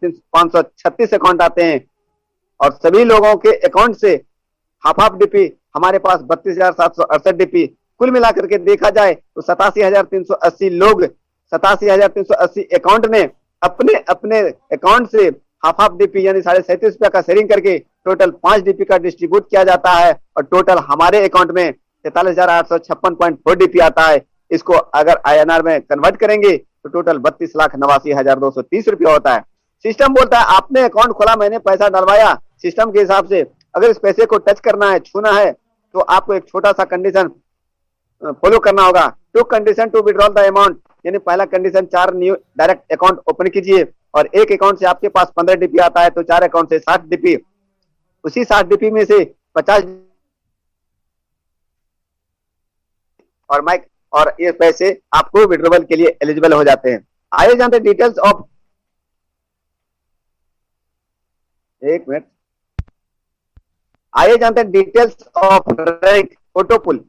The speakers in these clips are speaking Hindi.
536 अकाउंट आते हैं और सभी लोगों के अकाउंट से हाफ डीपी हमारे पास 32,768 डीपी। कुल मिलाकर के देखा जाए तो 87,380 लोग, 87,380 अकाउंट ने अपने अपने अकाउंट से हाफ डीपी यानी 37.5 रुपया का शेयरिंग करके टोटल 5 डीपी का डिस्ट्रीब्यूट किया जाता है और टोटल हमारे अकाउंट में 43,856.4 डीपी आता है। इसको अगर INR में कन्वर्ट करेंगे तो टोटल 32,89,230 रुपया होता है। सिस्टम बोलता है आपने अकाउंट खोला, मैंने पैसा डलवाया, सिस्टम के हिसाब से अगर इस पैसे को टच करना है, छूना है, तो आपको एक छोटा सा कंडीशन फॉलो करना होगा। Two condition to withdrawal the amount, यानी पहला condition 4 new direct account open कीजिए और एक अकाउंट से आपके पास 15 डीपी आता है तो 4 अकाउंट से 60 डीपी, उसी 60 डीपी में से 50 और माइक और ये पैसे आपको विड्रॉवल के लिए एलिजिबल हो जाते हैं। आइए जानते हैं डिटेल्स ऑफ, एक मिनट, आइए जानते हैं details of rank auto pool.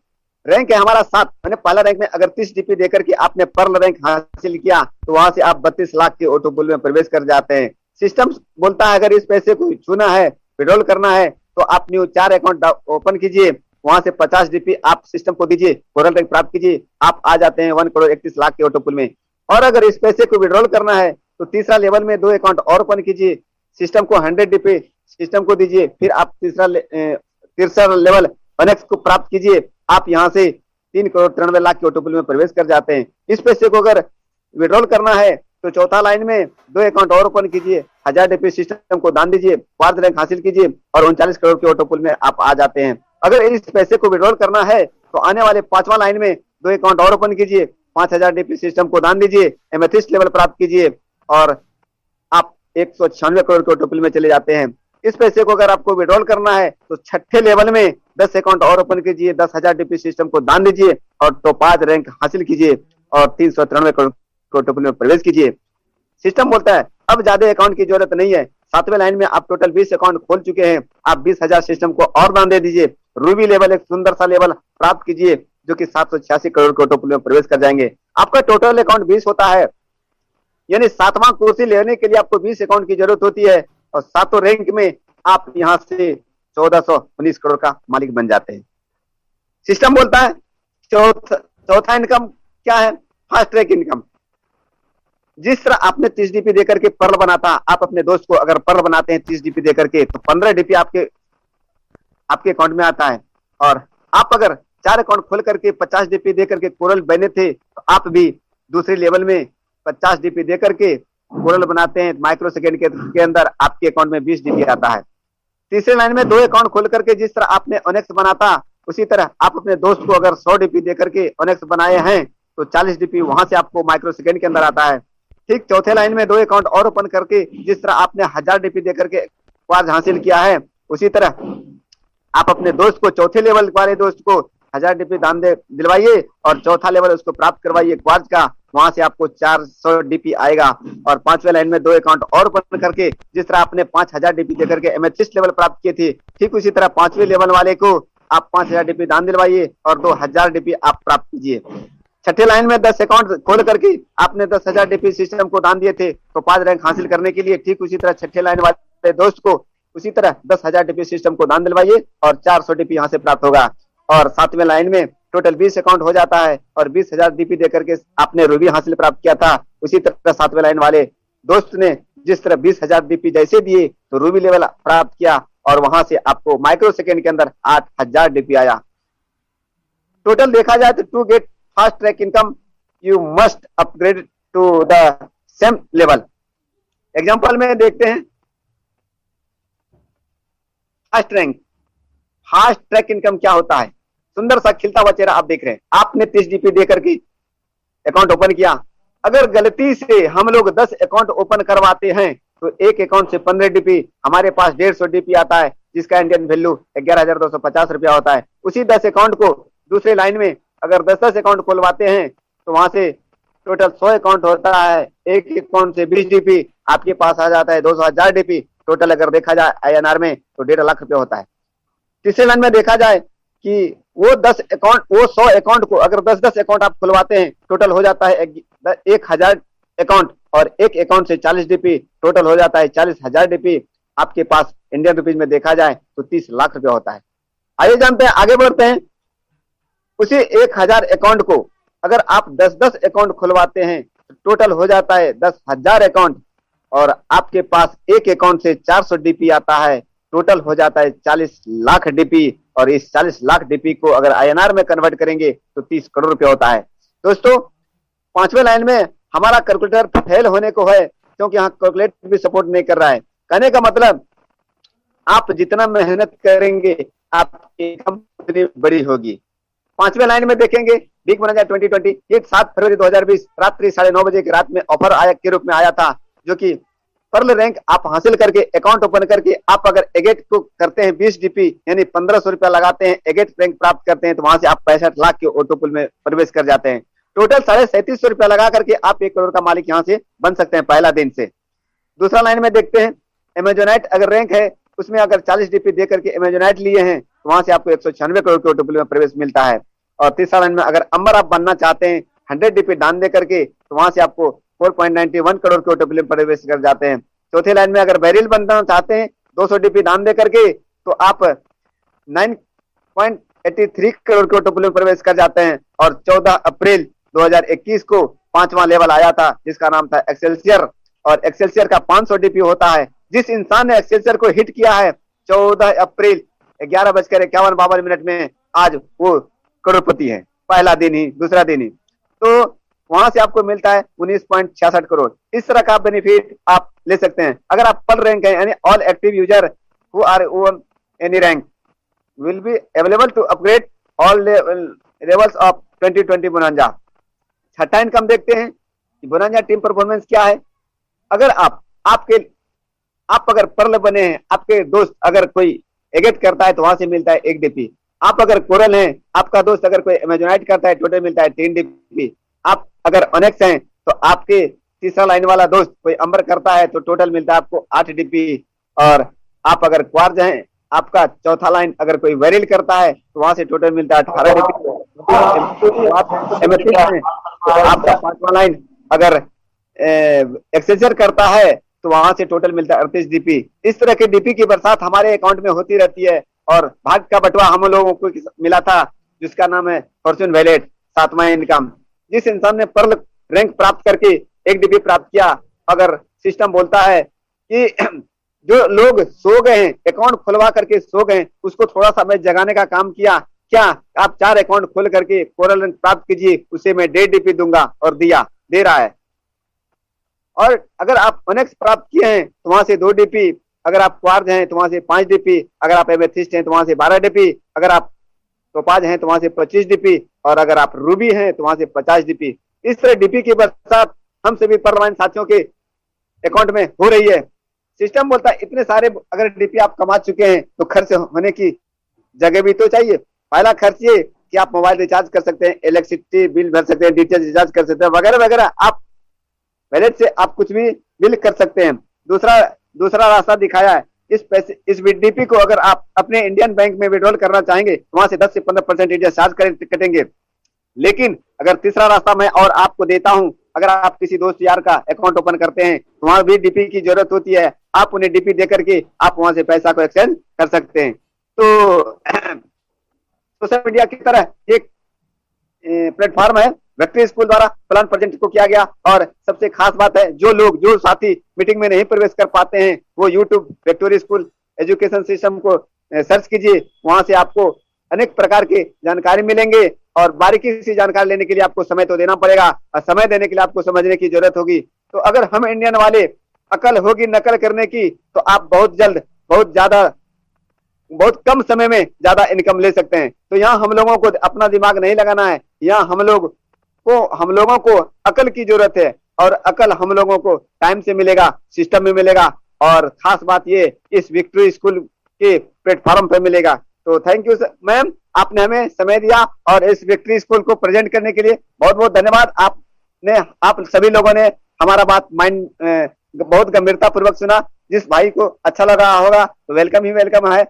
Rank है हमारा 7, मैंने पहला रैंक में अगर 30 डीपी देकर के आपने पर्ल रैंक हासिल किया तो वहां से आप 32 लाख के ऑटो पुल में प्रवेश कर जाते हैं। सिस्टम बोलता है अगर इस पैसे को छूना है, विड्रॉल करना है, तो आप न्यू 4 अकाउंट ओपन कीजिए, वहां से 50 डीपी आप सिस्टम को दीजिए, पर्ल रैंक प्राप्त कीजिए, आप आ जाते हैं 1,31 लाख के ऑटो पुल में। और अगर इस पैसे को विड्रॉल करना है तो तीसरा लेवल में 2 अकाउंट और ओपन कीजिए, सिस्टम को 100 डीपी सिस्टम को दीजिए, फिर आप तीसरा लेवल 1x को प्राप्त कीजिए, आप यहां से 3,93,00,000 के ऑटो पुल में प्रवेश कर जाते हैं। इस पैसे को अगर विड्रॉल करना है तो चौथा लाइन में 2 अकाउंट और ओपन कीजिए, 1000 डीपी सिस्टम को दान दीजिए, 4 रैंक हासिल कीजिए और 39 करोड़ के ऑटो पुल में आप आ जाते हैं। अगर इस पैसे को विड्रॉल करना है तो आने वाले 5वां लाइन में 2 अकाउंट और ओपन कीजिए, 5000 डीपी सिस्टम को दान दीजिए, एमेथिस्ट लेवल प्राप्त कीजिए और आप 196 करोड़ के ऑटो पुल में चले जाते हैं। इस पैसे को अगर आपको विड्रॉल करना है तो छठे लेवल में 10 अकाउंट और ओपन कीजिए, 10,000 डीपी सिस्टम को दान दीजिए और तो 5 रैंक हासिल कीजिए और 393 करोड़ के ऑटो पुल में प्रवेश कीजिए। सिस्टम बोलता है अब ज्यादा अकाउंट की जरूरत नहीं है, 7वें लाइन में आप टोटल 20 अकाउंट खोल चुके हैं, आप 20,000 सिस्टम को और दान दे दीजिए, रूबी लेवल एक सुंदर सा लेवल प्राप्त कीजिए जो कि 786 करोड़ के ऑटो पुल में प्रवेश कर जाएंगे। आपका टोटल अकाउंट 20 होता है, यानी 7वां कुर्सी लेने के लिए आपको 20 अकाउंट की जरूरत होती है और 7वें रैंक में आप यहां से 1419 करोड़ का मालिक बन जाते हैं। सिस्टम बोलता है चौथा इनकम क्या है, फास्ट ट्रैक इनकम। जिस तरह आपने 30 डीपी देकर के पर्ल बनाता, आप अपने दोस्त को अगर पर्ल बनाते हैं 30 डीपी देकर के तो 15 डीपी आपके अकाउंट में आता है और आप अगर 4 अकाउंट खोल करके 50 डीपी देकर के कोरल बने थे तो आप भी दूसरे लेवल में 50 डीपी देकर के कोरल बनाते हैं, माइक्रो सेकेंड के अंदर आपके अकाउंट में 20 डीपी आता है। तीसरे लाइन में 2 अकाउंट खोल करके जिस तरह आपने ओनेक्स बनाता उसी तरह आप अपने दोस्त को अगर 100 डीपी देकर के ओनेक्स बनाए हैं तो 40 डीपी वहां से आपको माइक्रो सेकेंड के अंदर आता है। ठीक चौथे लाइन में 2 अकाउंट और ओपन करके जिस तरह आपने 1000 डीपी देकर के क्वार्ज हासिल किया है उसी तरह आप अपने दोस्त को, चौथे लेवल वाले दोस्त को 1000 डीपी दान दिलवाइए और चौथा लेवल उसको प्राप्त करवाइए क्वार्ज का, वहां से आपको 400 डीपी आएगा। और 5वें लाइन में 2 अकाउंट और ओपन करके जिस तरह आपने 5000 डीपी देकर के एमेथिस्ट लेवल प्राप्त किए थे, ठीक उसी तरह 5वें लेवल वाले को आप 5000 डीपी दान दिलवाइए और 2000 डीपी आप प्राप्त कीजिए। छठे लाइन में 10 अकाउंट खोल करके आपने 10,000 डीपी सिस्टम को दान दिए थे तो 5 रैंक हासिल करने के लिए ठीक उसी तरह छठे लाइन वाले दोस्त को उसी तरह 10,000 डीपी सिस्टम को दान दिलवाइए और 400 डीपी यहाँ से प्राप्त होगा। और 7वें लाइन में टोटल 20 अकाउंट हो जाता है और 20,000 डीपी देकर के आपने रूबी हासिल प्राप्त किया था, उसी तरह 7वें लाइन वाले दोस्त ने जिस तरह 20,000 डीपी जैसे दिए तो रूबी लेवल प्राप्त किया और वहां से आपको माइक्रो सेकेंड के अंदर 8,000 डीपी आया। टोटल देखा जाए तो to get fast track income you must upgrade to the same level. Example में देखते हैं फास्ट ट्रैक इनकम क्या होता है। सुंदर सा खिलता हुआ चेहरा आप देख रहे हैं, आपने 30 डीपी देकर के अकाउंट ओपन किया, अगर गलती से हम लोग 10 अकाउंट ओपन करवाते हैं तो एक अकाउंट से 15 डीपी हमारे पास 150 डीपी आता है जिसका इंडियन वैल्यू 11,250 रुपया होता है। उसी 10 अकाउंट को दूसरे लाइन में अगर 10-10 अकाउंट खुलवाते हैं तो वहां से टोटल 100 अकाउंट होता है, एक अकाउंट से 20 डीपी आपके पास आ जाता है 200,000 डीपी। टोटल अगर देखा जाए INR में तो 1.5 लाख रुपया होता है। तीसरे लाइन में देखा जाए कि वो 100 अकाउंट को अगर 10-10 अकाउंट आप खुलवाते हैं टोटल हो जाता है 1,000 अकाउंट और एक अकाउंट से 40 डीपी टोटल हो जाता है 40,000 डीपी। आपके पास इंडियन रुपीज में देखा जाए तो 30 लाख रुपया होता है। आइए जानते हैं, आगे बढ़ते हैं। उसी 1,000 अकाउंट को अगर आप 10-10 अकाउंट खुलवाते हैं तो टोटल हो जाता है 10,000 अकाउंट, और आपके पास एक अकाउंट से 400 डीपी आता है, टोटल हो जाता है 40 लाख डीपी। और इस 40 लाख डीपी को अगर आईएनआर में कन्वर्ट करेंगे तो 30 करोड़ रुपया होता है। दोस्तों, पांचवें लाइन में हमारा कैलकुलेटर फेल होने को है, क्योंकि यहाँ कैलकुलेटर भी सपोर्ट नहीं कर रहा है। कहने का मतलब, आप जितना मेहनत करेंगे आपकी इनकम उतनी बड़ी होगी। पांचवें लाइन में देखेंगे, बिग बोनस 2020 ये 7 फरवरी 2020 रात्रि 9:30 बजे की रात में ऑफर आया के रूप में आया था, जो कि पर्ल रैंक आप हासिल करके अकाउंट ओपन करके आप अगर एगेट को करते हैं 20 डीपी यानी 1500 रुपया लगाते हैं, एगेट रैंक प्राप्त करते हैं, तो वहां से आप 65 लाख के ऑटो पुल में प्रवेश कर जाते हैं। टोटल 3750 रुपया लगा करके आप 1 करोड़ का मालिक यहाँ से बन सकते हैं पहला दिन से। दूसरा लाइन में देखते हैं, अमेजोनाइट अगर रैंक है उसमें अगर 40 डीपी दे करके अमेजोनाइट लिए हैं तो वहां से आपको 196 करोड़ के ऑटो पुल में प्रवेश मिलता है। और तीसरा लाइन में अगर अंबर आप बनना चाहते हैं 100 डीपी दान दे करके, तो वहां से आपको 4.91 करोड़ के ऑटो पुल में प्रवेश कर जाते हैं। चौथे लाइन में अगर बैरिल बनना चाहते हैं 200 डीपी दान दे करके, तो आप 9.83 करोड़ के ऑटो पुल में प्रवेश कर जाते हैं। और 14 अप्रैल 2021 को 5वां लेवल आया था जिसका नाम था एक्सेलसियर, और एक्सेलसियर का 500 डीपी होता है। जिस इंसान ने एक्सेलसियर को हिट किया है 14 अप्रैल 11:51 में, आज वो करोड़पति है, पहला दिन ही, दूसरा दिन ही। तो वहां से आपको मिलता है 19.66 करोड़। इस तरह का बेनिफिट आप ले सकते हैं। अगर आप पर्ल रैंक है यानी all active user who are own any rank will be available to upgrade all levels of 2020 bonanza. छठा इनकम देखते हैं कि बोनांजा टीम परफॉर्मेंस क्या है। अगर आप अगर पर्ल बने हैं, आपके दोस्त अगर कोई एगेट करता है तो वहां से मिलता है 1 डीपी। आप अगर कोरल हैं, आपका दोस्त अगर कोई अमेजोनाइट करता है, टोटल मिलता है 3 डीपी। आप अगर ऑनेक्स हैं तो आपके तीसरा लाइन वाला दोस्त कोई अंबर करता है तो टोटल मिलता है आपको 8 डीपी। और आप अगर क्वार्ज हैं, आपका चौथा लाइन अगर कोई वेरिल करता है तो वहां से टोटल मिलता है 18 डीपी। तो आपका पांचवा लाइन अगर एक्सेसर करता है तो वहां से टोटल मिलता है 38 डीपी। इस तरह के डीपी की बरसात हमारे अकाउंट में होती रहती है। और भाग का बंटवा हम लोगों को मिला था जिसका नाम है फॉर्चून वैलेट, 7वां इनकम। जिस इंसान ने पर्ल रैंक प्राप्त करके 1 डीपी प्राप्त किया, अगर सिस्टम बोलता है कि जो लोग सो गए हैं, अकाउंट खुलवा करके सो गए, उसको थोड़ा सा मैं जगाने का काम किया, क्या आप 4 अकाउंट खोल करके कोरल रैंक प्राप्त कीजिए, उसे मैं 1.5 डीपी दूंगा, और दे रहा है। और अगर आप ओनेक्स प्राप्त किए हैं तो वहां से 2 डीपी, अगर आप क्वार्ज हैं तो वहां से 5 डीपी, अगर आप एमेथिस्ट हैं तो वहां से 12 डीपी, अगर आप टोपाज हैं तो वहां से 25 डीपी, और अगर आप रूबी हैं तो वहां से 50 डीपी। इस तरह डीपी की बरसात हम सभी परवान साथियों के अकाउंट में हो रही है। सिस्टम बोलता है इतने सारे अगर डीपी आप कमा चुके हैं तो खर्च होने की जगह भी तो चाहिए। पहला खर्च ये कि आप मोबाइल रिचार्ज कर सकते हैं, इलेक्ट्रिसिटी बिल भर सकते हैं, डीटीएच रिचार्ज कर सकते हैं, वगैरह वगैरह। आप वैलेट से आप कुछ भी बिल कर सकते हैं। दूसरा रास्ता दिखाया है, इस डीपी को अगर आप अपने इंडियन बैंक में विड्रॉल करना चाहेंगे तो वहां से 10 से 15% इंटरेस्ट चार्ज कटेंगे। लेकिन अगर तीसरा रास्ता मैं और आपको देता हूं, अगर आप किसी दोस्त यार का अकाउंट ओपन करते हैं तो वहां भी डीपी की जरूरत होती है। आप उन्हें डीपी दे करके आप वहां से पैसा को एक्सचेंज कर सकते हैं। तो सोशल मीडिया की तरह एक प्लेटफॉर्म है, विक्ट्री स्कूल द्वारा प्लान प्रेजेंट को किया गया। और सबसे खास बात है, जो साथी मीटिंग में नहीं प्रवेश कर पाते हैं वो YouTube victory school education system को सर्च कीजिए, वहां से आपको अनेक प्रकार की जानकारी मिलेंगे। और बारीकी से जानकारी लेने के लिए आपको समय तो देना पड़ेगा, और समय देने के लिए आपको समझने की जरूरत होगी। तो अगर हम इंडियन वाले अकल होगी नकल करने की, तो आप बहुत जल्द बहुत कम समय में ज्यादा इनकम ले सकते हैं। तो यहाँ हम लोगों को अपना दिमाग नहीं लगाना है, यहाँ हम लोगों को अकल की जरूरत है। और अकल हम लोगों को टाइम से मिलेगा, सिस्टम में मिलेगा, और खास बात ये इस विक्ट्री स्कूल के प्लेटफॉर्म पे मिलेगा। तो थैंक यू मैम, आपने हमें समय दिया और इस विक्ट्री स्कूल को प्रेजेंट करने के लिए बहुत बहुत धन्यवाद। आप सभी लोगों ने हमारा बात बहुत गंभीरता पूर्वक सुना। जिस भाई को अच्छा लगा होगा तो वेलकम ही वेलकम है।